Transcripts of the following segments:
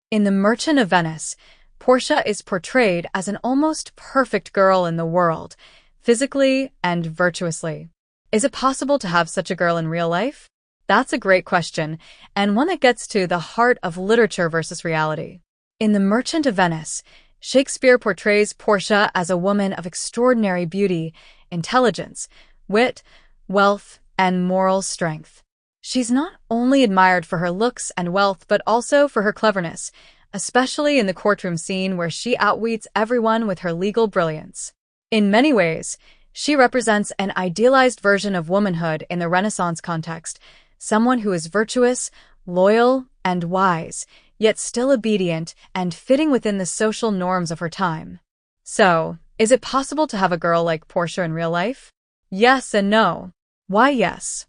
In The Merchant of Venice, Portia is portrayed as an almost perfect girl in the world, physically and virtuously. Is it possible to have such a girl in real life? That's a great question, and one that gets to the heart of literature versus reality. In The Merchant of Venice, Shakespeare portrays Portia as a woman of extraordinary beauty, intelligence, wit, wealth, and moral strength. She's not only admired for her looks and wealth, but also for her cleverness, especially in the courtroom scene where she outwits everyone with her legal brilliance. In many ways, she represents an idealized version of womanhood in the Renaissance context, someone who is virtuous, loyal, and wise, yet still obedient and fitting within the social norms of her time. So, is it possible to have a girl like Portia in real life? Yes and no. Why yes?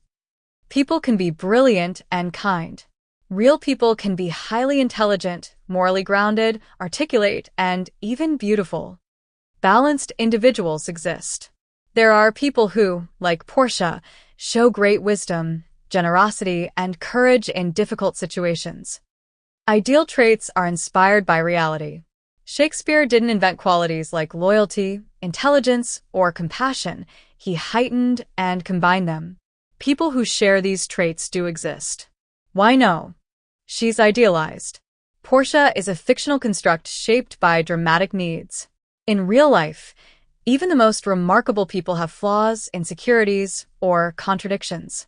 People can be brilliant and kind. Real people can be highly intelligent, morally grounded, articulate, and even beautiful. Balanced individuals exist. There are people who, like Portia, show great wisdom, generosity, and courage in difficult situations. Ideal traits are inspired by reality. Shakespeare didn't invent qualities like loyalty, intelligence, or compassion. He heightened and combined them. People who share these traits do exist. Why no? She's idealized. Portia is a fictional construct shaped by dramatic needs. In real life, even the most remarkable people have flaws, insecurities, or contradictions.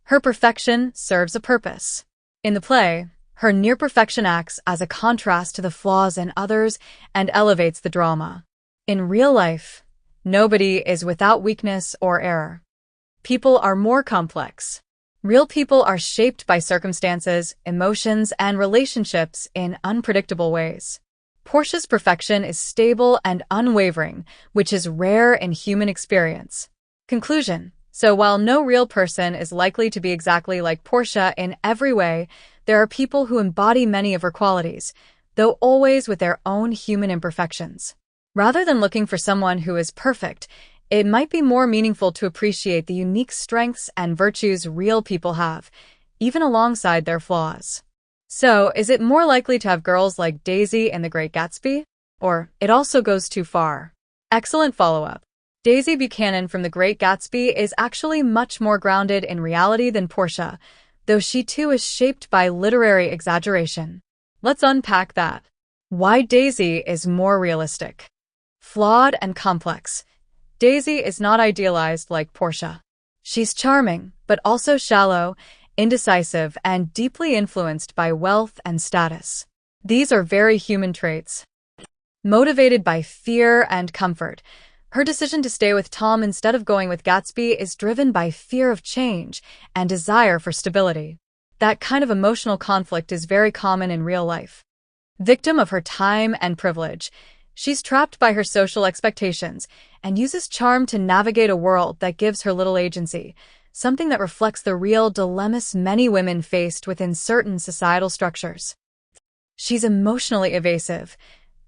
Her perfection serves a purpose. In the play, her near-perfection acts as a contrast to the flaws in others and elevates the drama. In real life, nobody is without weakness or error. People are more complex. Real people are shaped by circumstances, emotions, and relationships in unpredictable ways. Portia's perfection is stable and unwavering, which is rare in human experience. Conclusion. So while no real person is likely to be exactly like Portia in every way, there are people who embody many of her qualities, though always with their own human imperfections. Rather than looking for someone who is perfect, it might be more meaningful to appreciate the unique strengths and virtues real people have, even alongside their flaws. So, is it more likely to have girls like Daisy in The Great Gatsby? Or, it also goes too far? Excellent follow-up. Daisy Buchanan from The Great Gatsby is actually much more grounded in reality than Portia, though she too is shaped by literary exaggeration. Let's unpack that. Why Daisy is more realistic. Flawed and complex, Daisy is not idealized like Portia. She's charming, but also shallow, indecisive, and deeply influenced by wealth and status. These are very human traits. Motivated by fear and comfort, her decision to stay with Tom instead of going with Gatsby is driven by fear of change and desire for stability. That kind of emotional conflict is very common in real life. Victim of her time and privilege, she's trapped by her social expectations and uses charm to navigate a world that gives her little agency, something that reflects the real dilemmas many women faced within certain societal structures. She's emotionally evasive.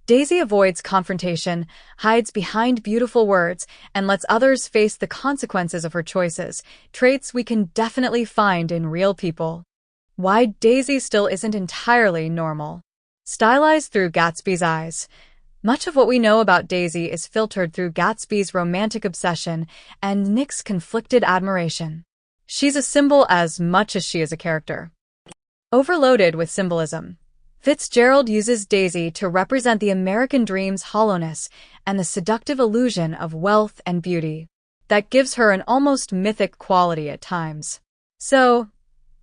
Daisy avoids confrontation, hides behind beautiful words, and lets others face the consequences of her choices, traits we can definitely find in real people. Why Daisy still isn't entirely normal. Stylized through Gatsby's eyes. Much of what we know about Daisy is filtered through Gatsby's romantic obsession and Nick's conflicted admiration. She's a symbol as much as she is a character. Overloaded with symbolism, Fitzgerald uses Daisy to represent the American dream's hollowness and the seductive illusion of wealth and beauty. That gives her an almost mythic quality at times. So,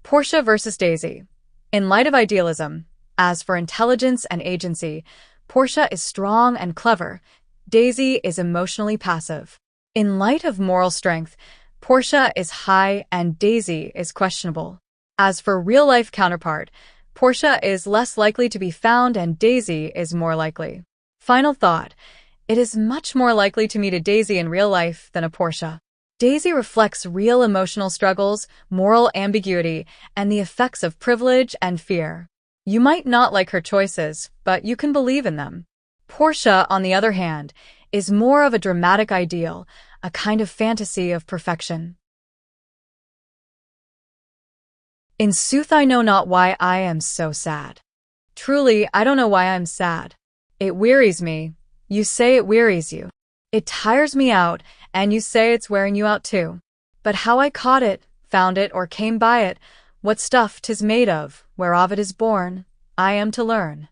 Portia versus Daisy. In light of idealism, as for intelligence and agency, Portia is strong and clever. Daisy is emotionally passive. In light of moral strength, Portia is high and Daisy is questionable. As for real-life counterpart, Portia is less likely to be found and Daisy is more likely. Final thought. It is much more likely to meet a Daisy in real life than a Portia. Daisy reflects real emotional struggles, moral ambiguity, and the effects of privilege and fear. You might not like her choices, but you can believe in them. Portia, on the other hand, is more of a dramatic ideal, a kind of fantasy of perfection. In sooth I know not why I am so sad. Truly, I don't know why I'm sad. It wearies me. You say it wearies you. It tires me out, and you say it's wearing you out too. But how I caught it, found it, or came by it, what stuff 'tis made of, whereof it is born, I am to learn.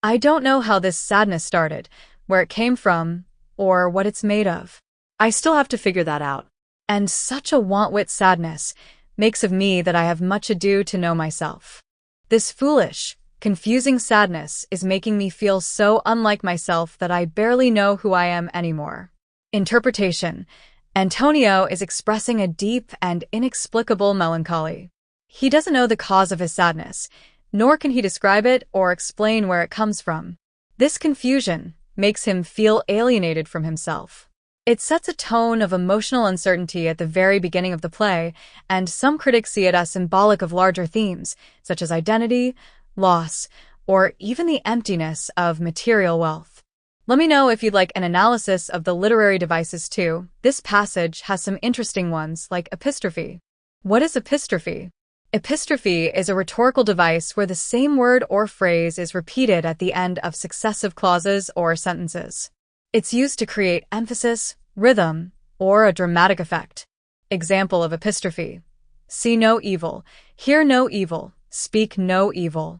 I don't know how this sadness started, where it came from, or what it's made of. I still have to figure that out. And such a want-wit sadness makes of me that I have much ado to know myself. This foolish, confusing sadness is making me feel so unlike myself that I barely know who I am anymore. Interpretation. Antonio is expressing a deep and inexplicable melancholy. He doesn't know the cause of his sadness, nor can he describe it or explain where it comes from. This confusion makes him feel alienated from himself. It sets a tone of emotional uncertainty at the very beginning of the play, and some critics see it as symbolic of larger themes, such as identity, loss, or even the emptiness of material wealth. Let me know if you'd like an analysis of the literary devices too. This passage has some interesting ones, like epistrophe. What is epistrophe? Epistrophe is a rhetorical device where the same word or phrase is repeated at the end of successive clauses or sentences. It's used to create emphasis, rhythm, or a dramatic effect. Example of epistrophe. See no evil, hear no evil, speak no evil.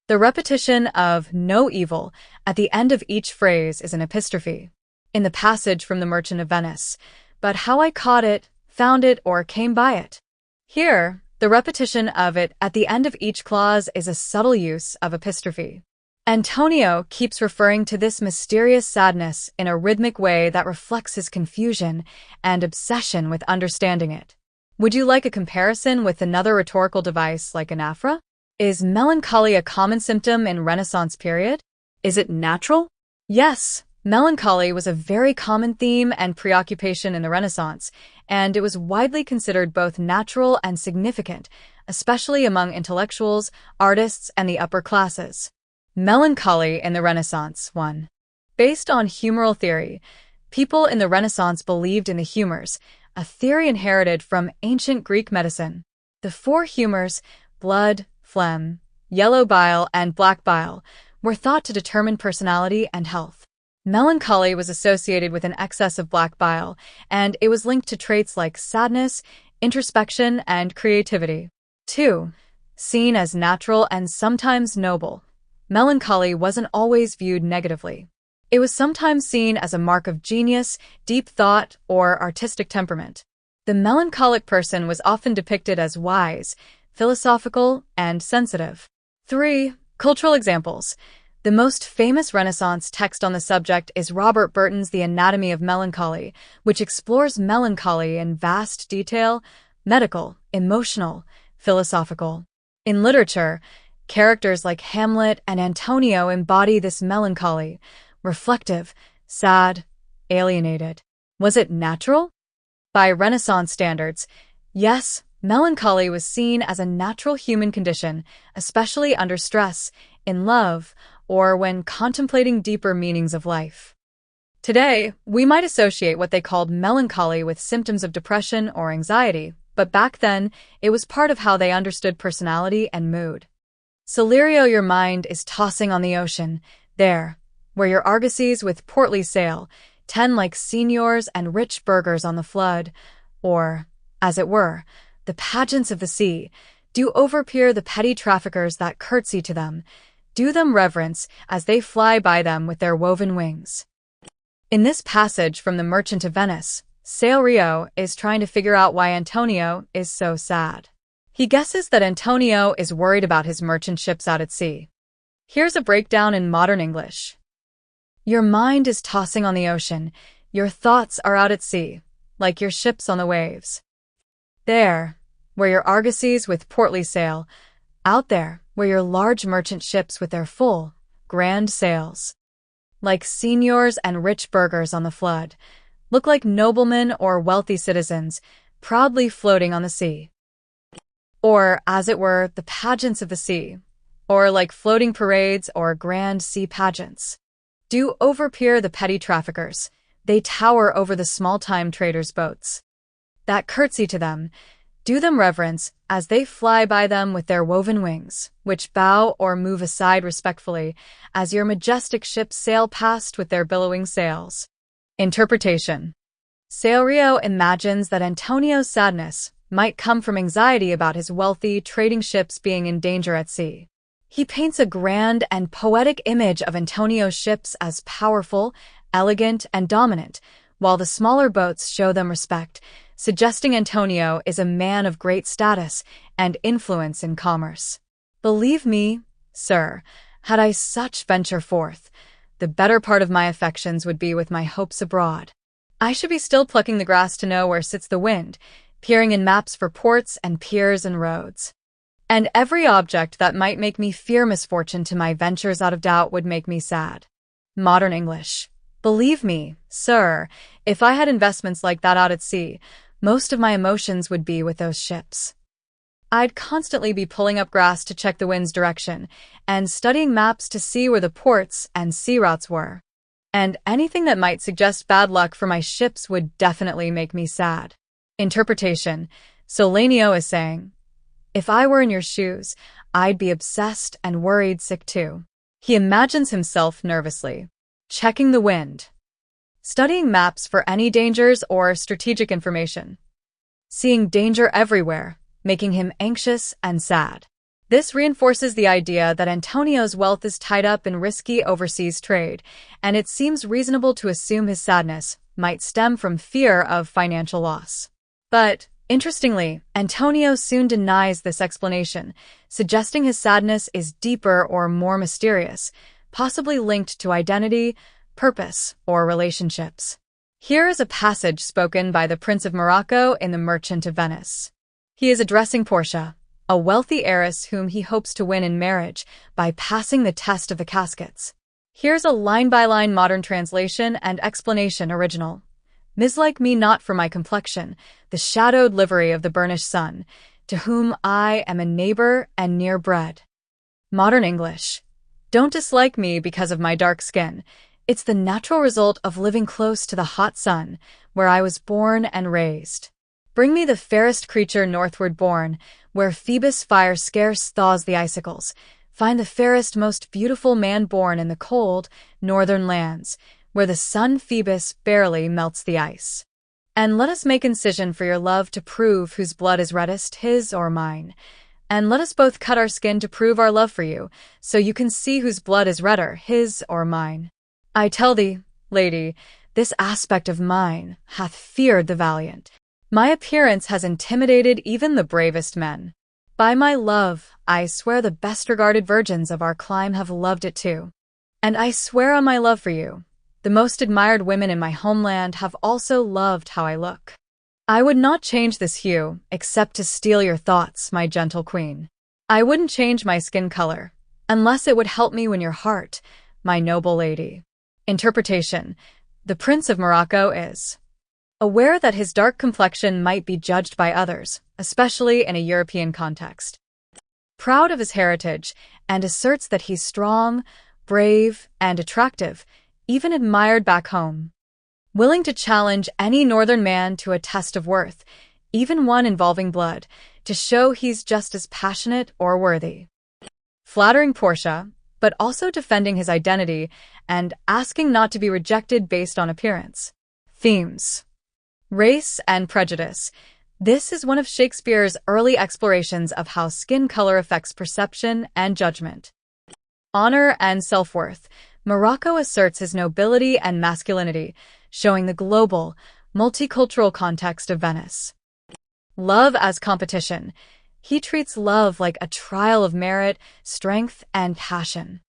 The repetition of no evil at the end of each phrase is an epistrophe. In the passage from The Merchant of Venice, but how I caught it, found it, or came by it. Here, the repetition of it at the end of each clause is a subtle use of epistrophe. Antonio keeps referring to this mysterious sadness in a rhythmic way that reflects his confusion and obsession with understanding it. Would you like a comparison with another rhetorical device like anaphora? Is melancholy a common symptom in Renaissance period? Is it natural? Yes, melancholy was a very common theme and preoccupation in the Renaissance, and it was widely considered both natural and significant, especially among intellectuals, artists, and the upper classes. Melancholy in the Renaissance 1. Based on humoral theory, people in the Renaissance believed in the humors, a theory inherited from ancient Greek medicine. The four humors, blood, phlegm, yellow bile, and black bile, were thought to determine personality and health. Melancholy was associated with an excess of black bile, and it was linked to traits like sadness, introspection, and creativity. 2. Seen as natural and sometimes noble, melancholy wasn't always viewed negatively. It was sometimes seen as a mark of genius, deep thought, or artistic temperament. The melancholic person was often depicted as wise, philosophical, and sensitive. 3. Cultural examples. The most famous Renaissance text on the subject is Robert Burton's The Anatomy of Melancholy, which explores melancholy in vast detail: medical, emotional, philosophical. In literature, characters like Hamlet and Antonio embody this melancholy: reflective, sad, alienated. Was it natural? By Renaissance standards, yes, melancholy was seen as a natural human condition, especially under stress, in love, or when contemplating deeper meanings of life. Today, we might associate what they called melancholy with symptoms of depression or anxiety, but back then, it was part of how they understood personality and mood. Celerio, your mind is tossing on the ocean, there, where your argosies with portly sail, tend like seigneurs and rich burghers on the flood, or, as it were, the pageants of the sea, do overpeer the petty traffickers that curtsy to them, do them reverence as they fly by them with their woven wings. In this passage from The Merchant of Venice, Celerio is trying to figure out why Antonio is so sad. He guesses that Antonio is worried about his merchant ships out at sea. Here's a breakdown in modern English. Your mind is tossing on the ocean, your thoughts are out at sea, like your ships on the waves. There, where your argosies with portly sail, out there, where your large merchant ships with their full, grand sails, like seigneurs and rich burghers on the flood, look like noblemen or wealthy citizens, proudly floating on the sea. Or, as it were, the pageants of the sea, or like floating parades or grand sea pageants. Do overpeer the petty traffickers, they tower over the small-time traders' boats that curtsy to them, Do them reverence as they fly by them with their woven wings, which bow or move aside respectfully as your majestic ships sail past with their billowing sails. Interpretation. Sailrio imagines that Antonio's sadness might come from anxiety about his wealthy trading ships being in danger at sea. He paints a grand and poetic image of Antonio's ships as powerful, elegant, and dominant, while the smaller boats show them respect, suggesting Antonio is a man of great status and influence in commerce. Believe me, sir, had I such venture forth, the better part of my affections would be with my hopes abroad. I should be still plucking the grass to know where sits the wind, peering in maps for ports and piers and roads. And every object that might make me fear misfortune to my ventures out of doubt would make me sad. Modern English. Believe me, sir, if I had investments like that out at sea, most of my emotions would be with those ships. I'd constantly be pulling up grass to check the wind's direction and studying maps to see where the ports and sea routes were. And anything that might suggest bad luck for my ships would definitely make me sad. Interpretation. Solenio is saying, if I were in your shoes, I'd be obsessed and worried sick too. He imagines himself nervously checking the wind, studying maps for any dangers or strategic information, seeing danger everywhere, making him anxious and sad. This reinforces the idea that Antonio's wealth is tied up in risky overseas trade, and it seems reasonable to assume his sadness might stem from fear of financial loss. But, interestingly, Antonio soon denies this explanation, suggesting his sadness is deeper or more mysterious, possibly linked to identity, purpose, or relationships. Here is a passage spoken by the Prince of Morocco in The Merchant of Venice. He is addressing Portia, a wealthy heiress whom he hopes to win in marriage by passing the test of the caskets. Here's a line-by-line modern translation and explanation original. Mislike me not for my complexion, the shadowed livery of the burnished sun, to whom I am a neighbor and near bred. Modern English. Don't dislike me because of my dark skin. It's the natural result of living close to the hot sun, where I was born and raised. Bring me the fairest creature northward born, where Phoebus' fire scarce thaws the icicles. Find the fairest, most beautiful man born in the cold, northern lands, where the sun Phoebus barely melts the ice. And let us make incision for your love to prove whose blood is reddest, his or mine. And let us both cut our skin to prove our love for you, so you can see whose blood is redder, his or mine. I tell thee, lady, this aspect of mine hath feared the valiant. My appearance has intimidated even the bravest men. By my love, I swear the best-regarded virgins of our clime have loved it too. And I swear on my love for you, the most admired women in my homeland have also loved how I look. I would not change this hue, except to steal your thoughts, my gentle queen. I wouldn't change my skin color, unless it would help me win your heart, my noble lady. Interpretation. The Prince of Morocco is aware that his dark complexion might be judged by others, especially in a European context. Proud of his heritage, and asserts that he's strong, brave, and attractive, even admired back home. Willing to challenge any northern man to a test of worth, even one involving blood, to show he's just as passionate or worthy. Flattering Portia, but also defending his identity and asking not to be rejected based on appearance. Themes. Race and prejudice. This is one of Shakespeare's early explorations of how skin color affects perception and judgment. Honor and self-worth. Morocco asserts his nobility and masculinity, showing the global, multicultural context of Venice. Love as competition. He treats love like a trial of merit, strength, and passion.